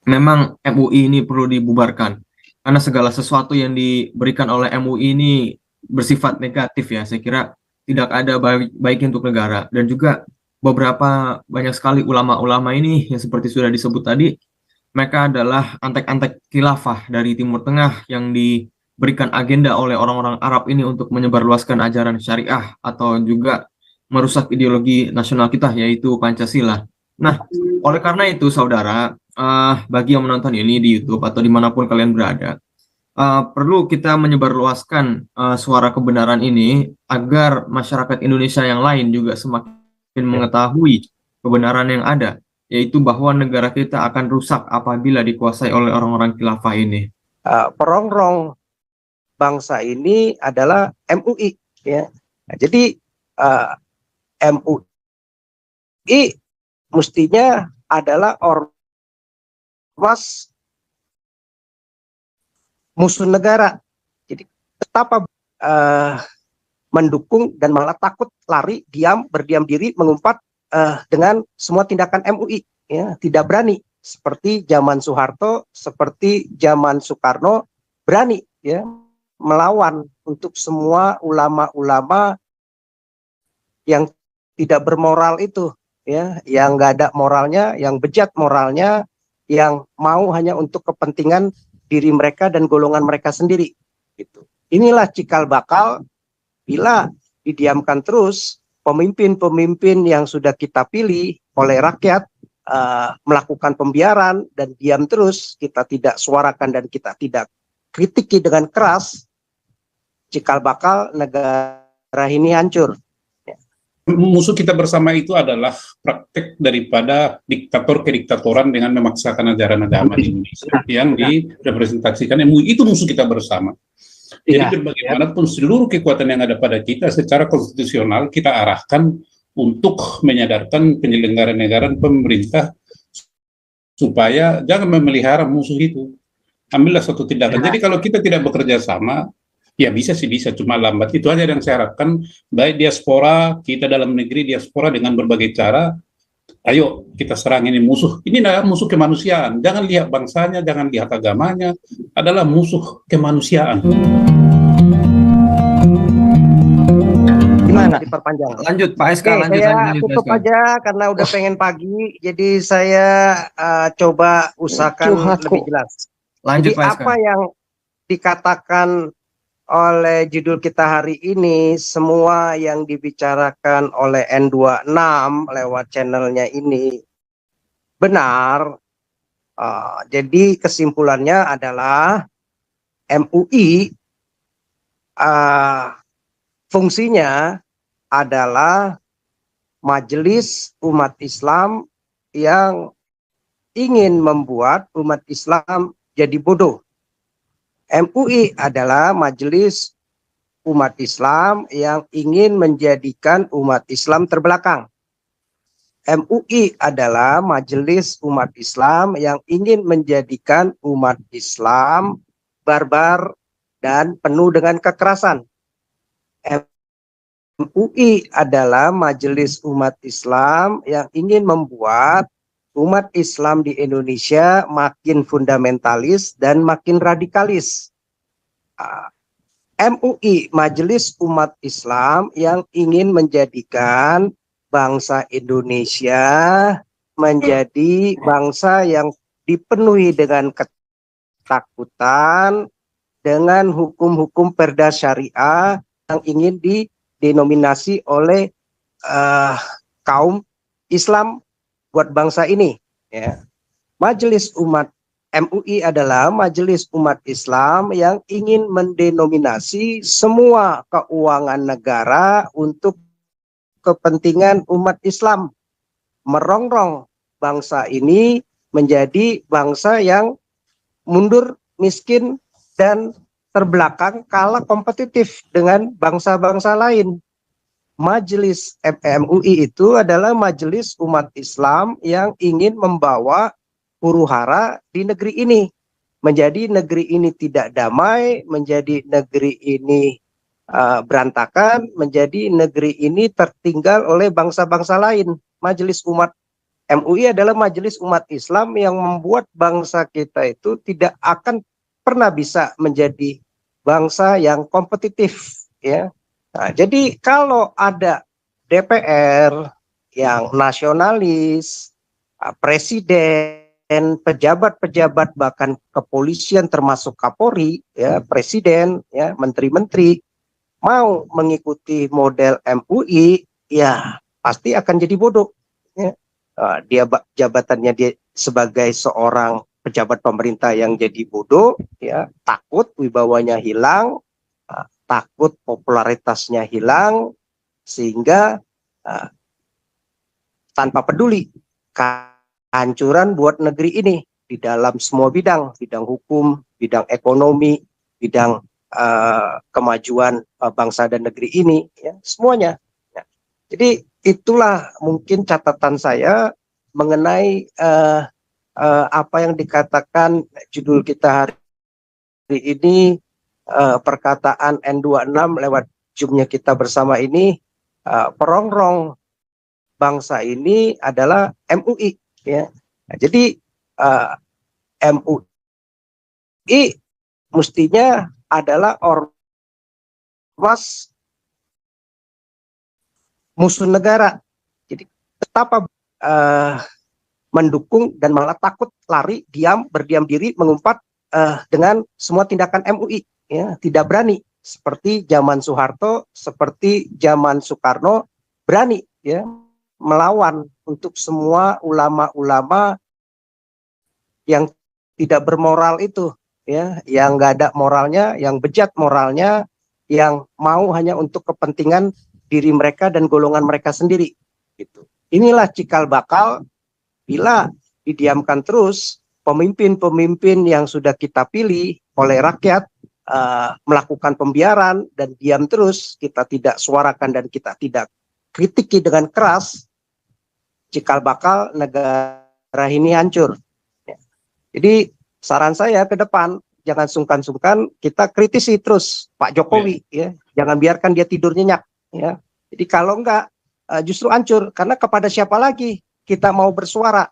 memang MUI ini perlu dibubarkan karena segala sesuatu yang diberikan oleh MUI ini bersifat negatif ya. Saya kira tidak ada baiknya untuk negara, dan juga beberapa banyak sekali ulama-ulama ini yang seperti sudah disebut tadi, mereka adalah antek-antek khilafah dari Timur Tengah yang diberikan agenda oleh orang-orang Arab ini untuk menyebarluaskan ajaran syariah atau juga merusak ideologi nasional kita, yaitu Pancasila. Nah, oleh karena itu, saudara, bagi yang menonton ini di YouTube atau dimanapun kalian berada, perlu kita menyebarluaskan suara kebenaran ini agar masyarakat Indonesia yang lain juga semakin mengetahui kebenaran yang ada, yaitu bahwa negara kita akan rusak apabila dikuasai oleh orang-orang khilafah ini. Perongrong bangsa ini adalah MUI, ya. Nah, jadi MUI mestinya adalah ormas musuh negara. Jadi betapa mendukung dan malah takut, lari, berdiam diri, mengumpat dengan semua tindakan MUI, ya, tidak berani seperti zaman Soeharto, seperti zaman Soekarno, berani, ya, melawan untuk semua ulama-ulama yang tidak bermoral itu, ya, yang nggak ada moralnya, yang bejat moralnya, yang mau hanya untuk kepentingan diri mereka dan golongan mereka sendiri. Gitu. Inilah cikal bakal bila didiamkan terus, pemimpin-pemimpin yang sudah kita pilih oleh rakyat melakukan pembiaran dan diam terus, kita tidak suarakan dan kita tidak kritiki dengan keras, cikal bakal negara ini hancur. Musuh kita bersama itu adalah praktek daripada diktator kediktatoran dengan memaksakan ajaran agama di Indonesia yang direpresentasikan MUI. Itu musuh kita bersama. Jadi bagaimanapun seluruh kekuatan yang ada pada kita secara konstitusional kita arahkan untuk menyadarkan penyelenggara negara dan pemerintah supaya jangan memelihara musuh itu. Ambillah suatu tindakan. Jadi kalau kita tidak bekerja sama, ya bisa sih, bisa, cuma lambat. Itu aja yang saya harapkan, baik diaspora, kita dalam negeri, diaspora dengan berbagai cara, ayo kita serang ini musuh. Ini adalah musuh kemanusiaan. Jangan lihat bangsanya, jangan lihat agamanya, adalah musuh kemanusiaan. Gimana diperpanjang? Lanjut Pak SK, lanjut. Saya tutup aja karena udah pengen pagi, jadi saya coba usahakan lebih jelas. Lanjut, jadi apa yang dikatakan oleh judul kita hari ini, semua yang dibicarakan oleh N26 lewat channelnya ini benar. Jadi kesimpulannya adalah MUI fungsinya adalah majelis umat Islam yang ingin membuat umat Islam jadi bodoh. MUI adalah majelis umat Islam yang ingin menjadikan umat Islam terbelakang. MUI adalah majelis umat Islam yang ingin menjadikan umat Islam barbar dan penuh dengan kekerasan. MUI adalah majelis umat Islam yang ingin membuat umat Islam di Indonesia makin fundamentalis dan makin radikalis. MUI, Majelis Umat Islam yang ingin menjadikan bangsa Indonesia menjadi bangsa yang dipenuhi dengan ketakutan, dengan hukum-hukum perda syariah yang ingin didenominasi oleh kaum Islam buat bangsa ini, ya. Majelis Umat MUI adalah majelis umat Islam yang ingin mendenominasi semua keuangan negara untuk kepentingan umat Islam, merongrong bangsa ini menjadi bangsa yang mundur, miskin, dan terbelakang, kalah kompetitif dengan bangsa-bangsa lain. Majelis MUI itu adalah majelis umat Islam yang ingin membawa huru-hara di negeri ini. Menjadi negeri ini tidak damai, menjadi negeri ini berantakan, menjadi negeri ini tertinggal oleh bangsa-bangsa lain. Majelis umat MUI adalah majelis umat Islam yang membuat bangsa kita itu tidak akan pernah bisa menjadi bangsa yang kompetitif, ya. Nah, jadi kalau ada DPR yang nasionalis, presiden, pejabat-pejabat bahkan kepolisian termasuk Kapolri, ya, presiden, ya, menteri-menteri mau mengikuti model MUI, ya pasti akan jadi bodoh. Ya. Dia jabatannya dia sebagai seorang pejabat pemerintah yang jadi bodoh, ya, takut wibawanya hilang, takut popularitasnya hilang, sehingga tanpa peduli kehancuran buat negeri ini di dalam semua bidang, bidang hukum, bidang ekonomi, bidang kemajuan bangsa dan negeri ini, ya, semuanya. Ya. Jadi itulah mungkin catatan saya mengenai apa yang dikatakan judul kita hari ini, perkataan N26 lewat Zoom-nya kita bersama ini, perongrong bangsa ini adalah MUI, ya. Nah, jadi MUI mestinya adalah ormas musuh negara. Jadi betapa mendukung dan malah takut, lari, berdiam diri, mengumpat dengan semua tindakan MUI, ya, tidak berani seperti zaman Soeharto, seperti zaman Soekarno, berani, ya, melawan untuk semua ulama-ulama yang tidak bermoral itu, ya, yang nggak ada moralnya, yang bejat moralnya, yang mau hanya untuk kepentingan diri mereka dan golongan mereka sendiri. Gitu. Inilah cikal bakal bila didiamkan terus, pemimpin-pemimpin yang sudah kita pilih oleh rakyat melakukan pembiaran dan diam terus, kita tidak suarakan dan kita tidak kritiki dengan keras, cikal bakal negara ini hancur. Ya. Jadi saran saya ke depan, jangan sungkan-sungkan kita kritisi terus Pak Jokowi, ya. Jangan biarkan dia tidur nyenyak, ya. Jadi kalau enggak justru hancur, karena kepada siapa lagi kita mau bersuara?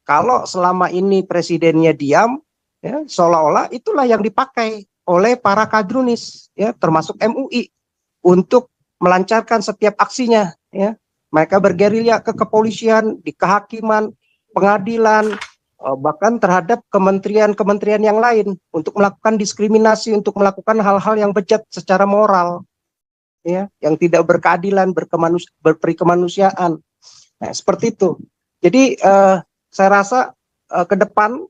Kalau selama ini presidennya diam, ya, seolah-olah itulah yang dipakai oleh para kadrunis, ya, termasuk MUI untuk melancarkan setiap aksinya, ya. Mereka bergerilya ke kepolisian, di kehakiman, pengadilan, bahkan terhadap kementerian-kementerian yang lain untuk melakukan diskriminasi, untuk melakukan hal-hal yang bejat secara moral, ya, yang tidak berkeadilan, berperikemanusiaan. Nah, seperti itu. Jadi saya rasa ke depan,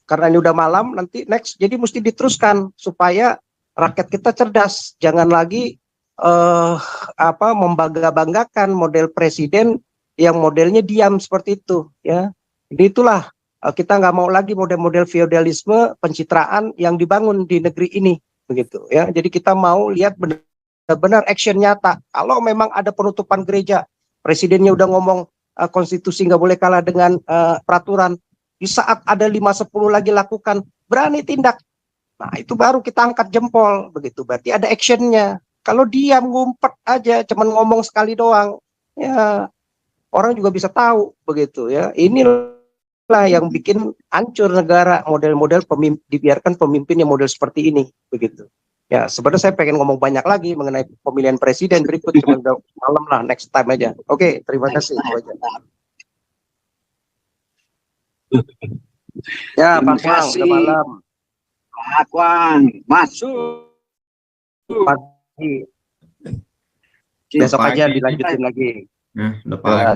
karena ini udah malam, nanti next, jadi mesti diteruskan supaya rakyat kita cerdas, jangan lagi membangga-banggakan model presiden yang modelnya diam seperti itu, ya. Jadi itulah kita nggak mau lagi model-model feodalisme, pencitraan yang dibangun di negeri ini, begitu, ya. Jadi kita mau lihat benar-benar action nyata. Kalau memang ada penutupan gereja, presidennya udah ngomong konstitusi nggak boleh kalah dengan peraturan. Di saat ada 5-10 lagi lakukan, berani tindak. Nah, itu baru kita angkat jempol, begitu. Berarti ada actionnya. Kalau diam ngumpet aja, cuman ngomong sekali doang, ya orang juga bisa tahu, begitu, ya. Inilah yang bikin hancur negara, model-model dibiarkan pemimpin yang model seperti ini, begitu. Ya, sebenarnya saya pengen ngomong banyak lagi mengenai pemilihan presiden berikut, cuma udah malam lah, next time aja. Oke, terima kasih. Ya, Pak Kwang, udah malam. Pak Kwang, masuk. Besok aja dilanjutin lagi.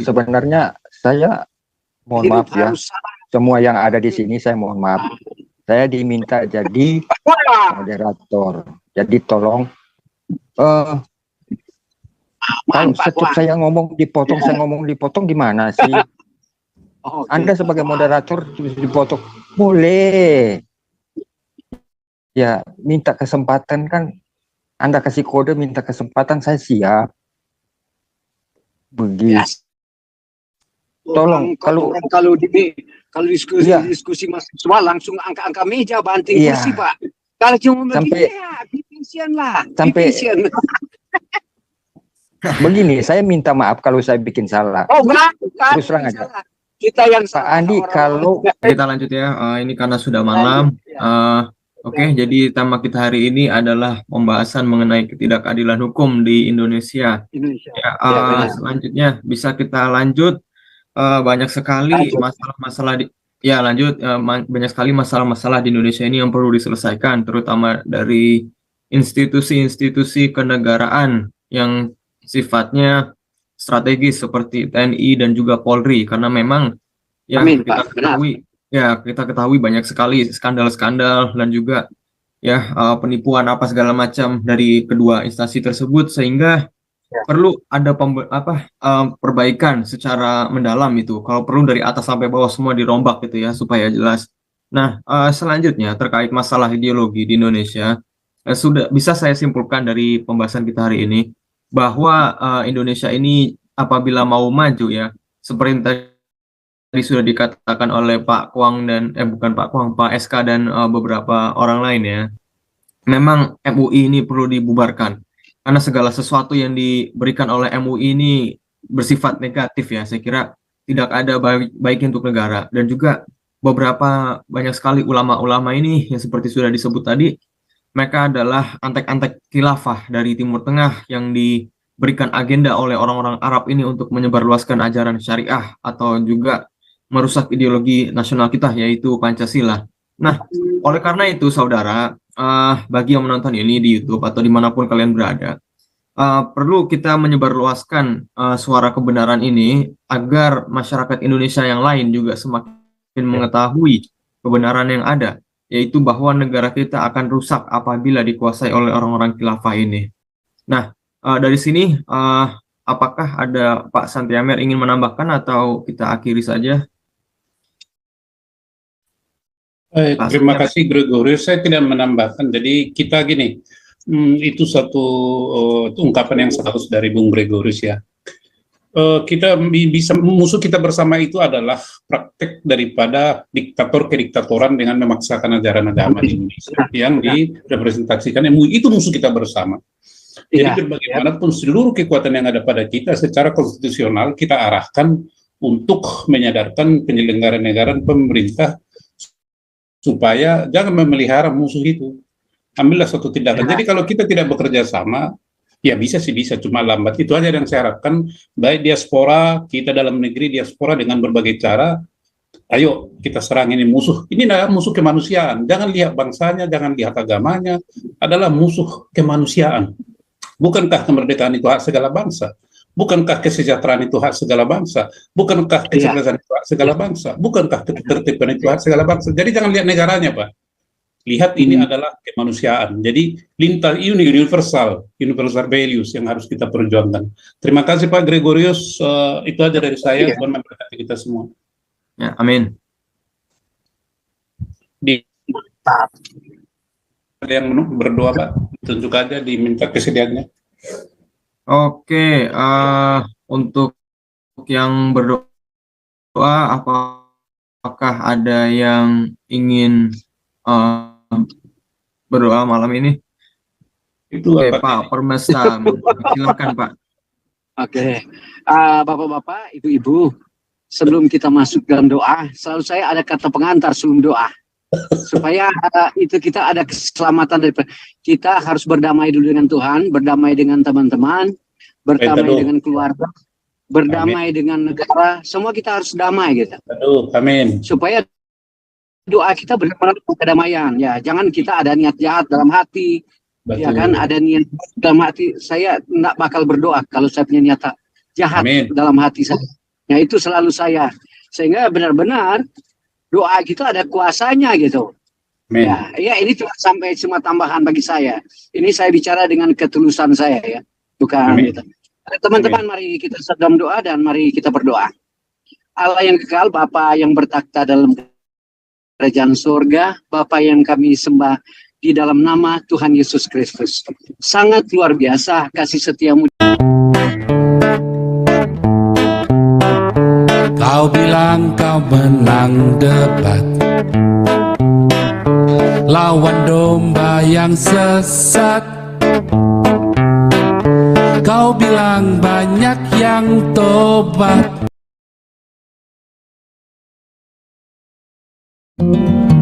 Sebenarnya saya mohon maaf ya, semua yang ada di sini saya mohon maaf. Saya diminta jadi moderator. Jadi tolong kalau setiap saya ngomong dipotong gimana sih? Anda sebagai moderator dipotong boleh. Ya, minta kesempatan kan. Anda kasih kode minta kesempatan, saya siap. Begitu. Tolong kalau diskusi mahasiswa langsung angka meja banting kursi, Pak. Kalau cuma begini ya division lah. Sampai begini, saya minta maaf kalau saya bikin salah. Oh, enggak. Terus terang aja. Kita yang Pak Andi, kalau Kita lanjut ya. Ini karena sudah malam. Oke, jadi tema kita hari ini adalah pembahasan mengenai ketidakadilan hukum di Indonesia. Indonesia. Ya, benar. selanjutnya bisa kita lanjut. Banyak sekali Lanjut. masalah-masalah di ya lanjut banyak sekali masalah-masalah di Indonesia ini yang perlu diselesaikan, terutama dari institusi-institusi kenegaraan yang sifatnya strategis seperti TNI dan juga Polri, karena memang ya Amin, kita Pak. Benar. ketahui banyak sekali skandal-skandal dan juga ya penipuan apa segala macam dari kedua instansi tersebut, sehingga perlu ada perbaikan secara mendalam itu. Kalau perlu dari atas sampai bawah semua dirombak gitu ya supaya jelas. Nah, selanjutnya terkait masalah ideologi di Indonesia, sudah bisa saya simpulkan dari pembahasan kita hari ini bahwa Indonesia ini apabila mau maju ya, seperti tadi sudah dikatakan oleh Pak Kwang dan bukan Pak Kwang, Pak SK dan beberapa orang lain ya. Memang MUI ini perlu dibubarkan karena segala sesuatu yang diberikan oleh MUI ini bersifat negatif ya. Saya kira tidak ada baik untuk negara, dan juga banyak sekali ulama-ulama ini yang seperti sudah disebut tadi, mereka adalah antek-antek khilafah dari Timur Tengah yang diberikan agenda oleh orang-orang Arab ini untuk menyebarluaskan ajaran syariah atau juga merusak ideologi nasional kita, yaitu Pancasila. Nah, oleh karena itu saudara, bagi yang menonton ini di YouTube atau dimanapun kalian berada, perlu kita menyebarluaskan suara kebenaran ini agar masyarakat Indonesia yang lain juga semakin mengetahui kebenaran yang ada, yaitu bahwa negara kita akan rusak apabila dikuasai oleh orang-orang khilafah ini. Nah, dari sini apakah ada Pak Santiamer ingin menambahkan atau kita akhiri saja? Terima kasih Gregorius. Saya tidak menambahkan. Jadi kita gini, itu satu ungkapan yang seharus dari Bung Gregorius ya. Kita bisa musuh kita bersama itu adalah praktek daripada diktator kediktatoran dengan memaksakan ajaran agama di Indonesia yang direpresentasikan MUI. Itu musuh kita bersama. Jadi bagaimanapun seluruh kekuatan yang ada pada kita secara konstitusional kita arahkan untuk menyadarkan penyelenggara negara pemerintah supaya jangan memelihara musuh itu. Ambillah suatu tindakan. Jadi kalau kita tidak bekerja sama, ya bisa sih, bisa, cuma lambat. Itu aja yang saya harapkan, baik diaspora, kita dalam negeri, diaspora dengan berbagai cara, ayo kita serang ini musuh. Ini adalah musuh kemanusiaan. Jangan lihat bangsanya, jangan lihat agamanya, adalah musuh kemanusiaan. Bukankah kemerdekaan itu hak segala bangsa? Bukankah kesejahteraan itu hak segala bangsa? Bukankah kecerdasan itu hak segala bangsa? Bukankah ketertiban itu hak segala bangsa? Jadi jangan lihat negaranya, Pak. Lihat ini adalah kemanusiaan. Jadi lintas universal values yang harus kita perjuangkan. Terima kasih Pak Gregorius. Itu aja dari saya. Tuhan memberkati kita semua. Ya, amin. Ada yang berdoa, Pak? Tunjuk aja, diminta kesediaannya. Oke, untuk yang berdoa, apakah ada yang ingin berdoa malam ini? Itu Oke, Pak Permesta, silakan Pak. Oke, Bapak-bapak, Ibu-ibu, sebelum kita masuk dalam doa, selalu saya ada kata pengantar sebelum doa, supaya itu kita ada keselamatan dari kita. Harus berdamai dulu dengan Tuhan, berdamai dengan teman-teman, berdamai dengan keluarga, berdamai dengan negara. Semua kita harus damai gitu. Amin. Supaya doa kita benar-benar kedamaian. Ya, jangan kita ada niat jahat dalam hati. Betul. Ya kan, ada niat dalam hati. Saya tidak bakal berdoa kalau saya punya niat jahat dalam hati saya. Ya, itu selalu saya. Sehingga benar-benar doa kita ada kuasanya gitu. Ya, ini cuma tambahan bagi saya. Ini saya bicara dengan ketulusan saya ya, bukan gitu. Teman-teman, mari kita sedang doa dan mari kita berdoa. Allah yang kekal, Bapa yang bertakhta dalam kerajaan surga, Bapa yang kami sembah di dalam nama Tuhan Yesus Kristus. Sangat luar biasa kasih setiamu. Kau bilang kau menang debat lawan domba yang sesat. Kau bilang banyak yang tobat. depan.